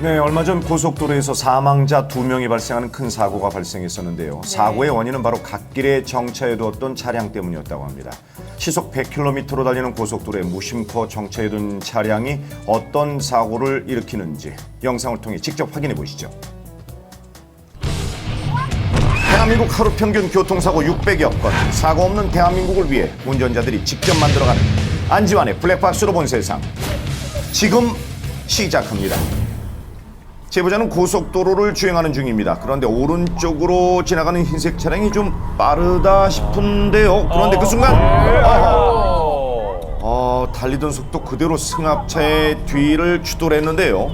네, 얼마 전 고속도로에서 사망자 2명이 발생하는 큰 사고가 발생했었는데요. 사고의 원인은 바로 갓길에 정차해두었던 차량 때문이었다고 합니다. 시속 100km로 달리는 고속도로에 무심코 정차해둔 차량이 어떤 사고를 일으키는지 영상을 통해 직접 확인해 보시죠. 대한민국 하루 평균 교통사고 600여 건, 사고 없는 대한민국을 위해 운전자들이 직접 만들어가는 안지환의 블랙박스로 본 세상. 지금 시작합니다. 제보자는 고속도로를 주행하는 중입니다. 그런데 오른쪽으로 지나가는 흰색 차량이 좀 빠르다 싶은데요. 그런데 그 순간 달리던 속도 그대로 승합차의 뒤를 추돌했는데요.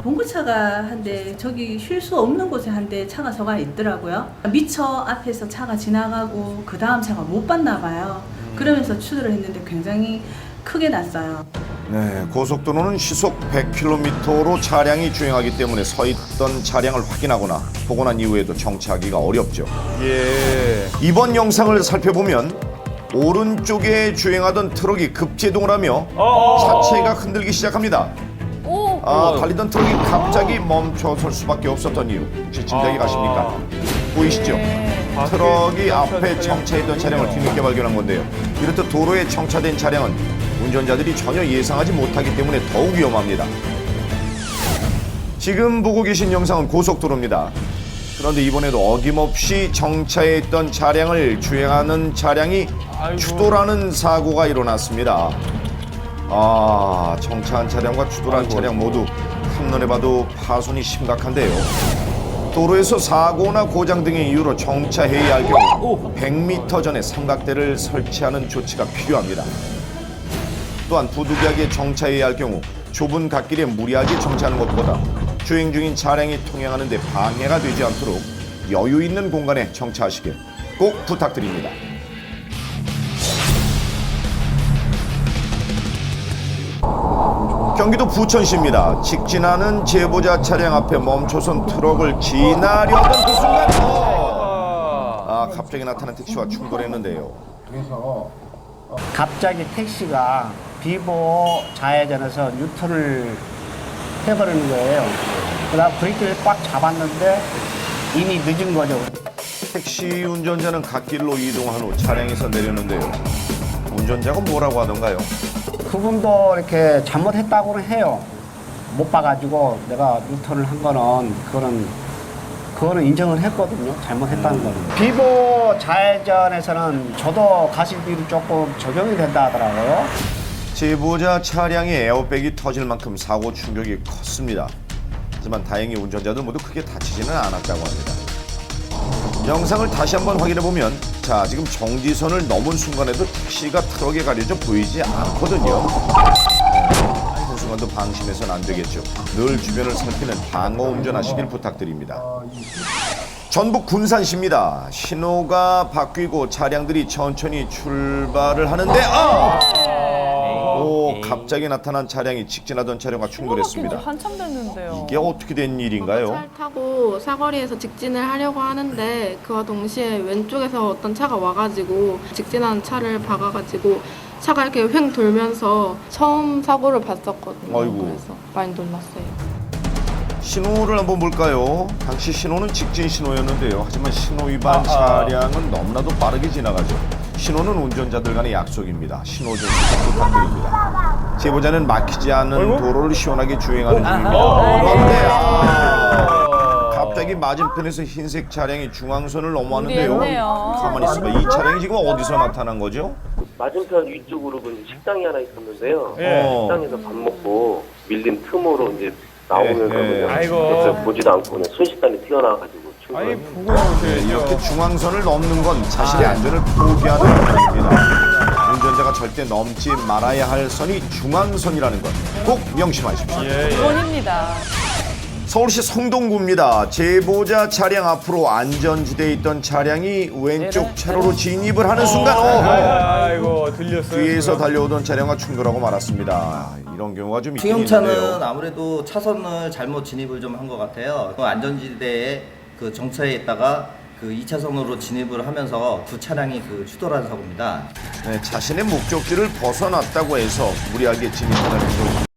봉고차가 한 대 저기 쉴 수 없는 곳에 한 대 차가 서가 있더라고요. 미처 앞에서 차가 지나가고 그 다음 차가 못 봤나 봐요. 그러면서 추돌을 했는데 굉장히 크게 났어요. 네, 고속도로는 시속 100km로 차량이 주행하기 때문에 서 있던 차량을 확인하거나 보고 난 이후에도 정차하기가 어렵죠. 예. 이번 영상을 살펴보면 오른쪽에 주행하던 트럭이 급제동을 하며 차체가 흔들기 시작합니다. 달리던 트럭이 갑자기 멈춰설 수밖에 없었던 이유 혹시 짐작이 가십니까? 보이시죠? 트럭이 앞에 정차했던 차량을 뒤늦게 발견한 건데요. 이렇듯 도로에 정차된 차량은 운전자들이 전혀 예상하지 못하기 때문에 더욱 위험합니다. 지금 보고 계신 영상은 고속도로입니다. 그런데 이번에도 어김없이 정차해 있던 차량을 주행하는 차량이 추돌하는 사고가 일어났습니다. 정차한 차량과 추돌한 차량 모두 한눈에 봐도 파손이 심각한데요. 도로에서 사고나 고장 등의 이유로 정차해야 할 경우 100m 전에 삼각대를 설치하는 조치가 필요합니다. 또한 부득이하게 정차해야 할 경우 좁은 갓길에 무리하게 정차하는 것보다 주행 중인 차량이 통행하는 데 방해가 되지 않도록 여유 있는 공간에 정차하시길 꼭 부탁드립니다. 경기도 부천시입니다. 직진하는 제보자 차량 앞에 멈춰선 트럭을 지나려던 그 순간 갑자기 나타난 택시와 충돌했는데요. 갑자기 택시가 비보 좌회전에서 유턴을 해버리는 거예요. 그다음 브레이크를 꽉 잡았는데 이미 늦은 거죠. 택시 운전자는 갓길로 이동한 후 차량에서 내렸는데요. 운전자가 뭐라고 하던가요? 그분도 이렇게 잘못했다고는 해요. 못 봐가지고 내가 유턴을 한 거는 그거는 인정을 했거든요. 잘못했다는 거는. 비보 좌회전에서는 저도 가시비를 조금 적용이 된다 하더라고요. 제보자 차량의 에어백이 터질 만큼 사고 충격이 컸습니다. 하지만 다행히 운전자들 모두 크게 다치지는 않았다고 합니다. 영상을 다시 한번 확인해보면 지금 정지선을 넘은 순간에도 택시가 트럭에 가려져 보이지 않거든요. 그 순간도 방심해서는 안 되겠죠. 늘 주변을 살피는 방어 운전하시길 부탁드립니다. 전북 군산시입니다. 신호가 바뀌고 차량들이 천천히 출발을 하는데 갑자기 나타난 차량이 직진하던 차량과 충돌했습니다. 한참 됐는데요. 이게 어떻게 된 일인가요? 차를 타고 사거리에서 직진을 하려고 하는데 그와 동시에 왼쪽에서 어떤 차가 와가지고 직진하는 차를 박아가지고 차가 이렇게 횡 돌면서 처음 사고를 봤었거든요. 아이고. 그래서 많이 놀랐어요. 신호를 한번 볼까요? 당시 신호는 직진 신호였는데요. 하지만 신호 위반 차량은 너무나도 빠르게 지나가죠. 신호는 운전자들 간의 약속입니다. 신호 준수 부탁드립니다. 제보자는 막히지 않는 도로를 시원하게 주행하는 중입니다. 그런데 갑자기 맞은편에서 흰색 차량이 중앙선을 넘어왔는데요. 무리했네요. 가만히 있어봐. 이 차량이 지금 어디서 나타난 거죠? 맞은편 위쪽으로 식당이 하나 있었는데요. 예. 식당에서 밥 먹고 밀린 틈으로 이제 나오면서 그냥 아이고. 옆에 보지도 않고 그냥 순식간에 튀어나와가지고 아니, 충돌. 보고 오셔야죠. 이렇게 중앙선을 넘는 건 자신의 안전을 포기하는 행동입니다. 운전자가 절대 넘지 말아야 할 선이 중앙선이라는 것 꼭 명심하십시오. 기본입니다. 서울시 성동구입니다. 제보자 차량 앞으로 안전지대에 있던 차량이 왼쪽 차로로 진입을 하는 순간 아이고, 들렸어요. 뒤에서 달려오던 차량과 충돌하고 말았습니다. 이런 경우가 좀 있긴 승용차는 있는데요. 아무래도 차선을 잘못 진입을 좀 한 것 같아요. 안전지대에 정차해 있다가 2차선으로 진입을 하면서 두 차량이 추돌한 사고입니다. 네, 자신의 목적지를 벗어났다고 해서 무리하게 진입하는 행동.